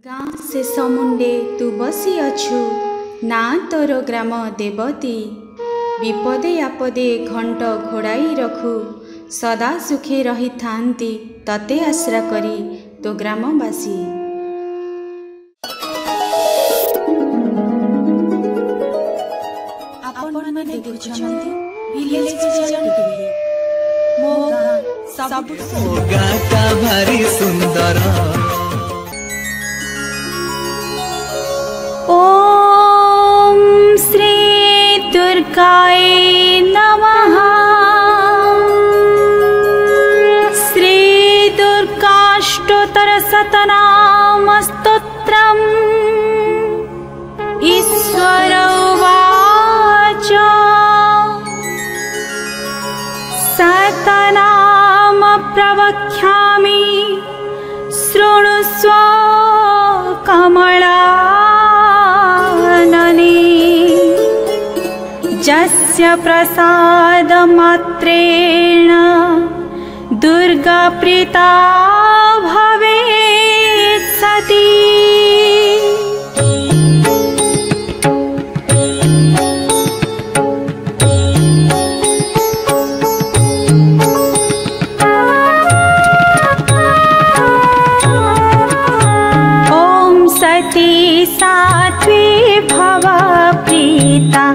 गाँ शेष मुंडे तू बसी अछु ना तोर ग्राम देवती विपदे आपदे घंट घोड़ाई रखु सदा सुखे रही थांती तते आश्रा करी तो ग्रामवासी। आपण माने देखुछन्ती विलेज विजन टीवी मो गाँ सब गाँ का भारी सुंदर। ओम श्री दुर्गाय नमः। श्री दुर्गाष्टोत्तर शतनाम स्तोत्रम्। ईश्वर उवाच शतनाम प्रवक्ष्यामि शृणुष्व कमला जस्य प्रसाद मात्रेण दुर्गा प्रीता भवेत् सती। ॐ सती साध्वी भव प्रीता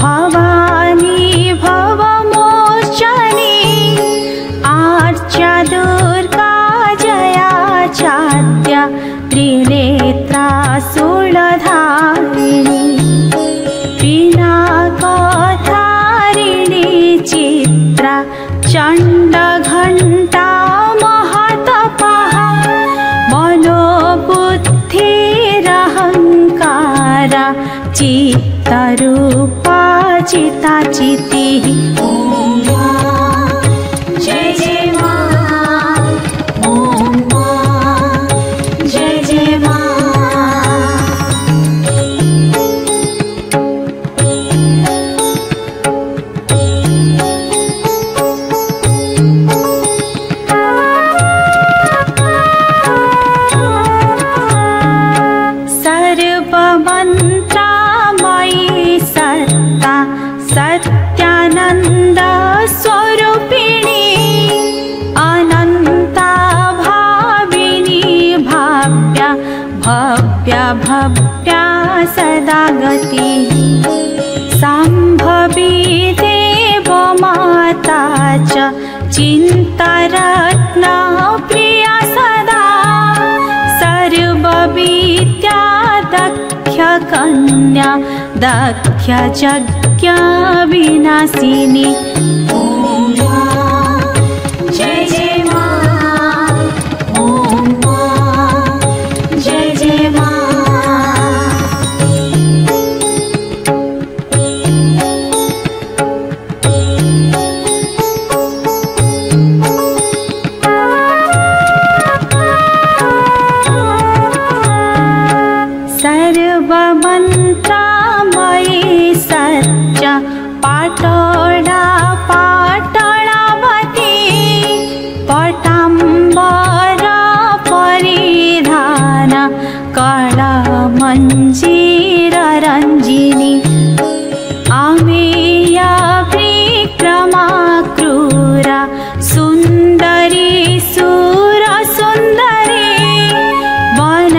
भवानी भवमोचनी आर्चा दुर्गा जया चाद्या त्रिनेत्रा शूलधारिणी पिनाकधारिणी चित्रा चण्डघण्टा महतपः मनोबुद्धिरहङ्कारा चित्तरूपा चिता चिति। जय जय माँ, ओम माँ, जय जय माँ। सर्वमन्त्रमयी सत्ता सत्यानंद स्वरूपिणी अनंता भाविनी भाव्या भव्या भव्या सदा गति संभवी देव माता च चिंतारत्न प्रिया सदा सर्वविद्या दक्ष कन्या दक्ष यज्ञ विनाशिनी। जय जय माँ, ओम माँ, जय जय माँ। सर्वमन्त्रमयी सत्य पाटोडा पाटणावती पटाम्बर परिधान कलामञ्जीर रञ्जिनी आमेया विक्रमा क्रूरा सुन्दरी सुर सुन्दरी वन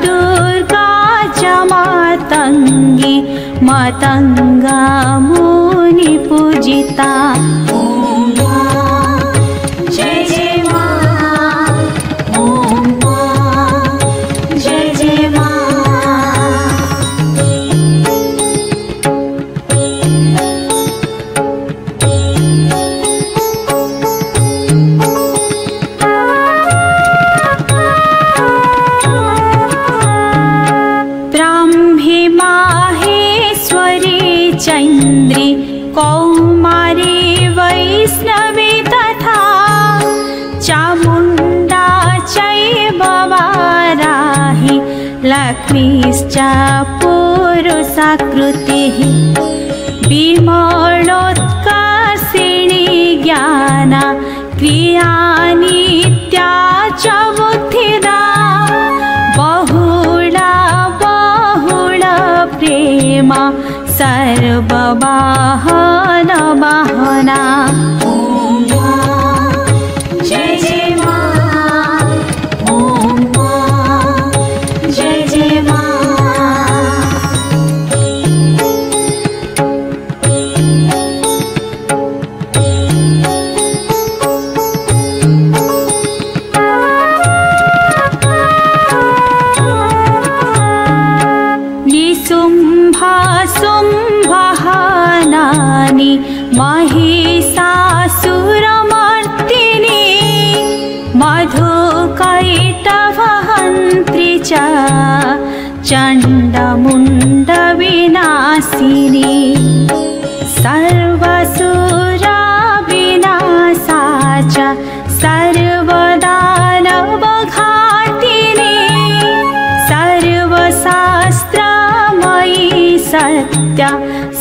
दुर्गा मातंगी मतंगा मुनि पूजिता। जय जय माँ, ओम माँ, जय जय माँ। चैन्द्री कौमारी वैष्णवी तथा चामुण्डा चैव वाराही लक्ष्मीश्च पुरुषाकृतिः विमलोत्कर्षिणी ज्ञाना क्रिया नित्या च बुद्धिदा बहु मा सर्ववाहन वाहना। जय जय मा, ओम मा, जय जय मा। शुम्भासुम्भहानानि महिषासुरमर्दिनी मधुकैटभहन्त्री च चण्डमुण्डविनाशिनी सर्वसुरविनाशा च सर्वदानवघातिनी सर्वशास्त्रमयी सत्या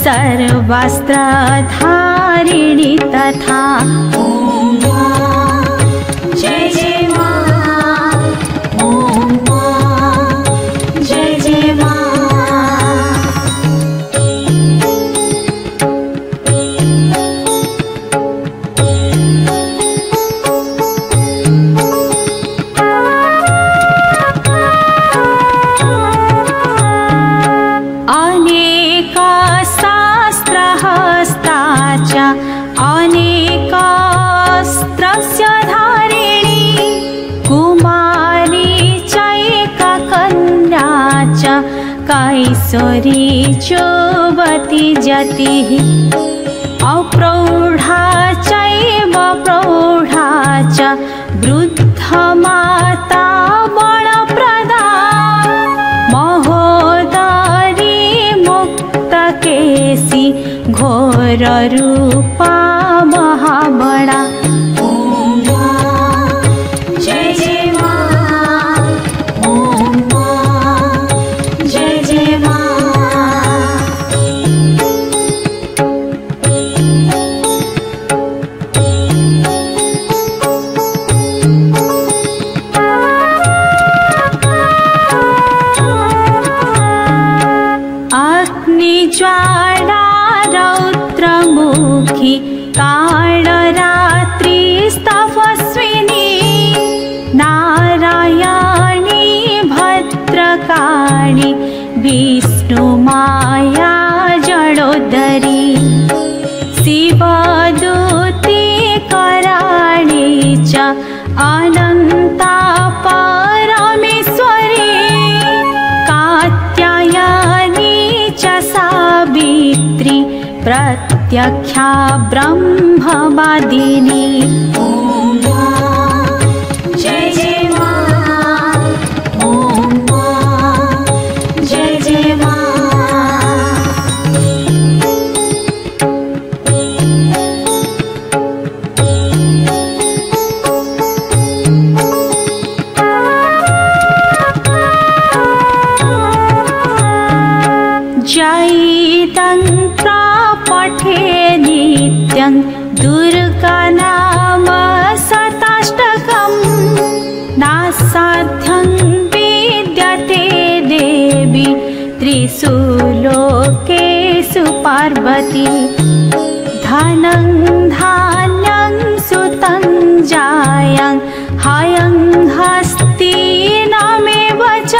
सर्वस्त्रधारिणी तथा। जय जय मा, ओम मा, जय जय मा। अनेकास्त्रस्य धारिणी कुमारी चैककन्या च कैसरी चोवती जतिः अप्रौढा चैव प्रौढा च वृद्धमाता बलप्रदा महोदरी मुक्तकेशी घोररूपा महाबला। जय जय मा, ओम मा, जय जय मा। अग्निज्वाला रौद्रमुखी कालरात्रिस्तपस्विनी नारायणी भद्रकाली विष्णुमाया जडोदरी शिवदूती कराळी च अनन्ता परमेश्वरी कात्यायनी च सावित्री प्रत्यक्षा ब्रह्मवादिनी। जय जय मा, ओम मा, जय जय मा। जयतन्त्र पठे नित्यं दुर्गानाम शताष्टकं नासाध्यं विद्यते देवी त्रिषु लोकेषु पार्वती। धनं धान्यं सुतं जायं हयं हस्तिनामेव च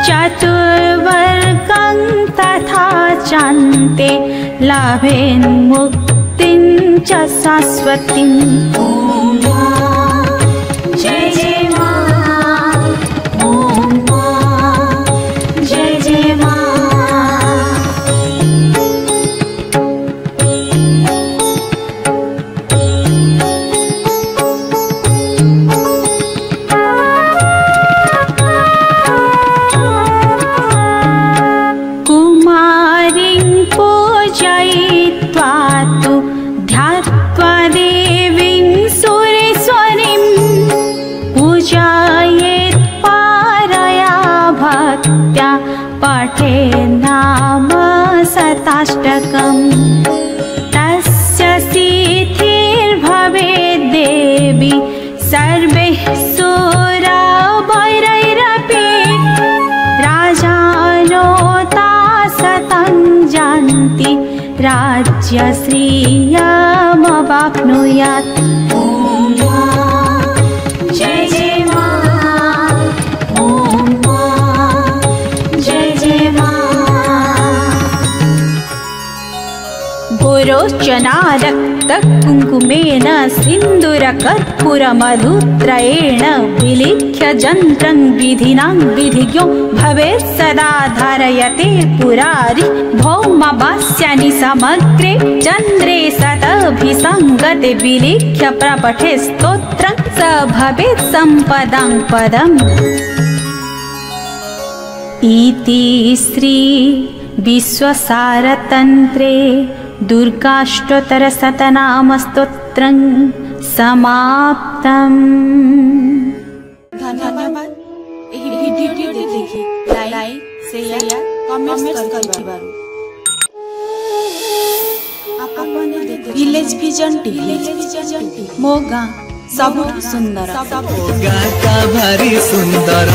चतुर्वर्गं तथा चान्ते लाभेन्मुक्तिं च शाश्वतीम्। जय जय मा, ओम मा, जय जय मा। कुमारीं पूजयित्वा तु ध्यात्वा देवीं सुरेश्वरीं पूजयेत् पारया भक्त्या पठे नाम शताष्टकम् तस्य सिद्धिर्भवेत् देवी सर्वैः सुरवैरैरपि राजानो तास राज्यश्रियमवाप्नुयात्। जय जय मां, ओम मां, जय जय मां। गोरोचना रक्तकुङ्कुमेन सिन्दूरकर्पूरमधुत्रयेण विलिख्य जन्त्रं विधिनां विधिज्ञो भवेत् सदा धारयते पुरारि। भौमवास्यानि समग्रे चन्द्रे सतभिसङ्गते विलिख्य प्रपठे स्तोत्रं स भवेत् सम्पदां पदम्। इति श्री विश्वसारतन्त्रे दुर्गाष्टोत्तरशतनामस्तोत्रं समाप्तम्। धन्यवाद ଏହି ଭିଡିଓଟି ଦେଖି ଲାଇକ୍ शेयर कमेंट्स କରିଥିବାରୁ। ଆପଣ ଭିଲେଜ ଭିଜନ टीवी ମୋ ଗାଁ ସବୁଠୁ ସୁନ୍ଦର। गाता भारी सुंदर।